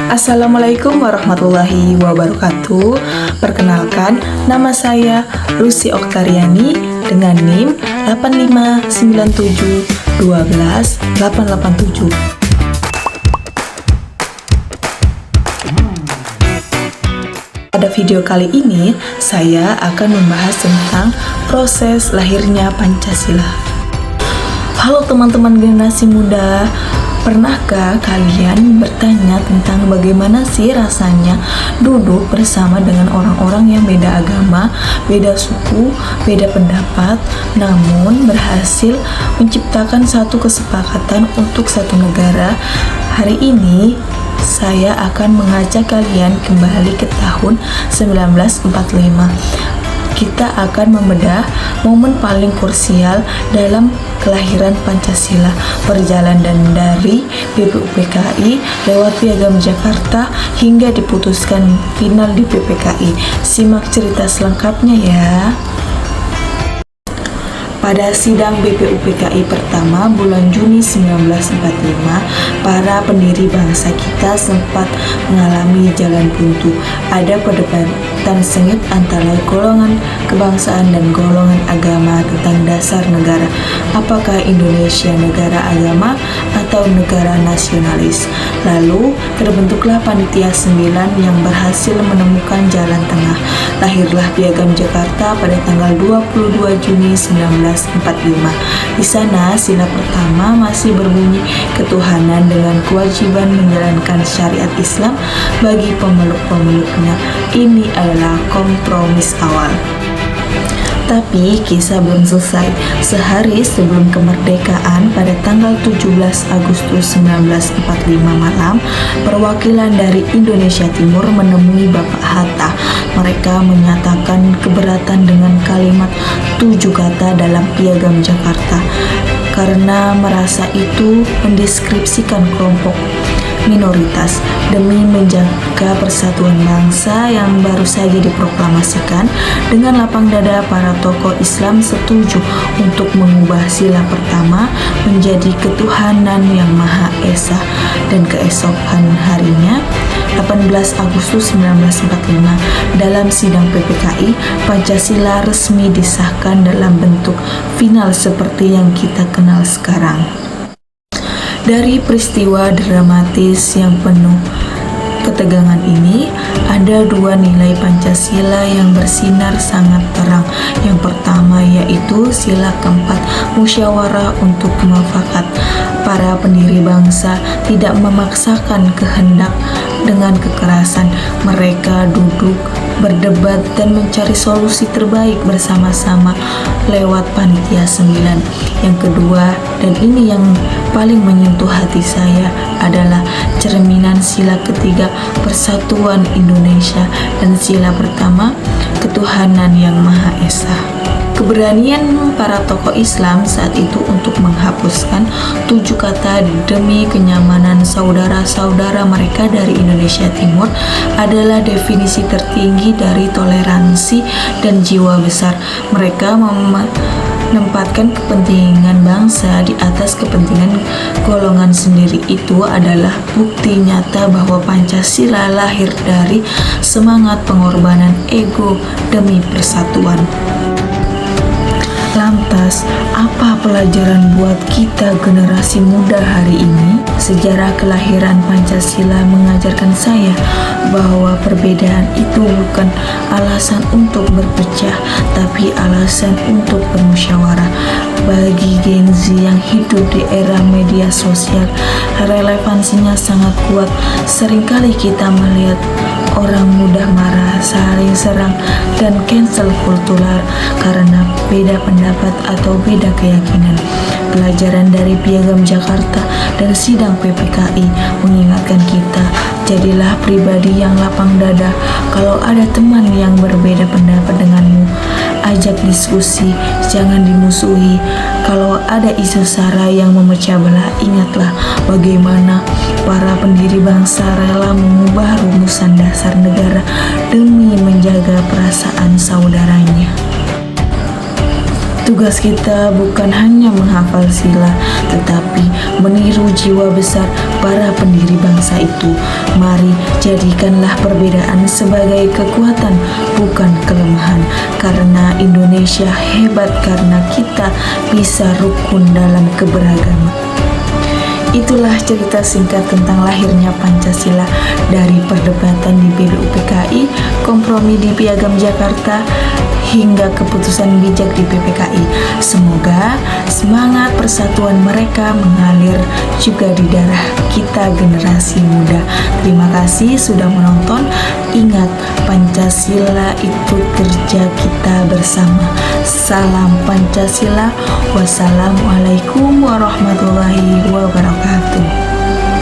Assalamualaikum warahmatullahi wabarakatuh. Perkenalkan, nama saya Lucy Oktariani dengan NIM 859712887. Pada video kali ini, saya akan membahas tentang proses lahirnya Pancasila. Halo teman-teman generasi muda, pernahkah kalian bertanya tentang bagaimana sih rasanya duduk bersama dengan orang-orang yang beda agama, beda suku, beda pendapat, namun berhasil menciptakan satu kesepakatan untuk satu negara? Hari ini saya akan mengajak kalian kembali ke tahun 1945. Kita akan membedah momen paling krusial dalam kelahiran Pancasila, perjalanan dari BPUPKI lewat Piagam Jakarta hingga diputuskan final di PPKI. Simak cerita selengkapnya ya. Pada sidang BPUPKI pertama bulan Juni 1945, para pendiri bangsa kita sempat mengalami jalan buntu. Ada perdebatan sengit antara golongan kebangsaan dan golongan agama tentang dasar negara. Apakah Indonesia negara agama atau negara nasionalis? Lalu terbentuklah Panitia 9 yang berhasil menemukan jalan tengah. Lahirlah Piagam Jakarta pada tanggal 22 Juni 1945. Di sana sila pertama masih berbunyi ketuhanan dengan kewajiban menjalankan syariat Islam bagi pemeluk-pemeluknya. Ini adalah kompromis awal. Tapi kisah belum selesai. Sehari sebelum kemerdekaan pada tanggal 17 Agustus 1945 malam, perwakilan dari Indonesia Timur menemui Bapak Hatta. Mereka menyatakan keberatan dengan kalimat 7 kata dalam Piagam Jakarta karena merasa itu mendeskripsikan kelompok minoritas. Demi menjaga persatuan bangsa yang baru saja diproklamasikan, dengan lapang dada para tokoh Islam setuju untuk mengubah sila pertama menjadi ketuhanan yang Maha Esa, dan keesokan harinya 18 Agustus 1945 dalam sidang PPKI, Pancasila resmi disahkan dalam bentuk final seperti yang kita kenal sekarang. Dari peristiwa dramatis yang penuh ketegangan ini, ada 2 nilai Pancasila yang bersinar sangat terang. Yang pertama yaitu sila keempat, musyawarah untuk mufakat. Para pendiri bangsa tidak memaksakan kehendak dengan kekerasan. Mereka duduk, berdebat, dan mencari solusi terbaik bersama-sama lewat Panitia 9. Yang kedua, dan ini yang paling menyentuh hati saya, adalah cerminan sila ketiga, persatuan Indonesia, dan sila pertama, ketuhanan yang Maha Esa. Keberanian para tokoh Islam saat itu untuk menghapuskan 7 kata demi kenyamanan saudara-saudara mereka dari Indonesia Timur adalah definisi tertinggi dari toleransi dan jiwa besar. Mereka menempatkan kepentingan bangsa di atas kepentingan golongan sendiri. Itu adalah bukti nyata bahwa Pancasila lahir dari semangat pengorbanan ego demi persatuan. Lantas, apa pelajaran buat kita generasi muda hari ini? Sejarah kelahiran Pancasila mengajarkan saya bahwa perbedaan itu bukan alasan untuk berpecah, tapi alasan untuk bermusyawarah. Bagi Gen Z yang hidup di era media sosial, relevansinya sangat kuat. Seringkali kita melihat orang mudah marah, saling serang, dan cancel kultural karena beda pendapat atau beda keyakinan. Pelajaran dari Piagam Jakarta dan sidang PPKI mengingatkan kita, jadilah pribadi yang lapang dada. Kalau ada teman yang berbeda pendapat denganmu, ajak diskusi, jangan dimusuhi. Kalau ada isu sara yang memecah belah, ingatlah bagaimana para pendiri bangsa rela mengubah rumusan dasar negara demi menjaga perasaan saudaranya. Tugas kita bukan hanya menghafal sila, tetapi meniru jiwa besar para pendiri bangsa itu. Mari jadikanlah perbedaan sebagai kekuatan, bukan kelemahan. Karena Indonesia hebat karena kita bisa rukun dalam keberagaman. Itulah cerita singkat tentang lahirnya Pancasila, dari perdebatan di BPUPKI, kompromi di Piagam Jakarta, hingga keputusan bijak di PPKI. Semoga semangat persatuan mereka mengalir juga di darah kita generasi muda. Terima kasih sudah menonton. Ingat, Pancasila itu kerja kita bersama. Salam Pancasila. Wassalamualaikum warahmatullahi wabarakatuh.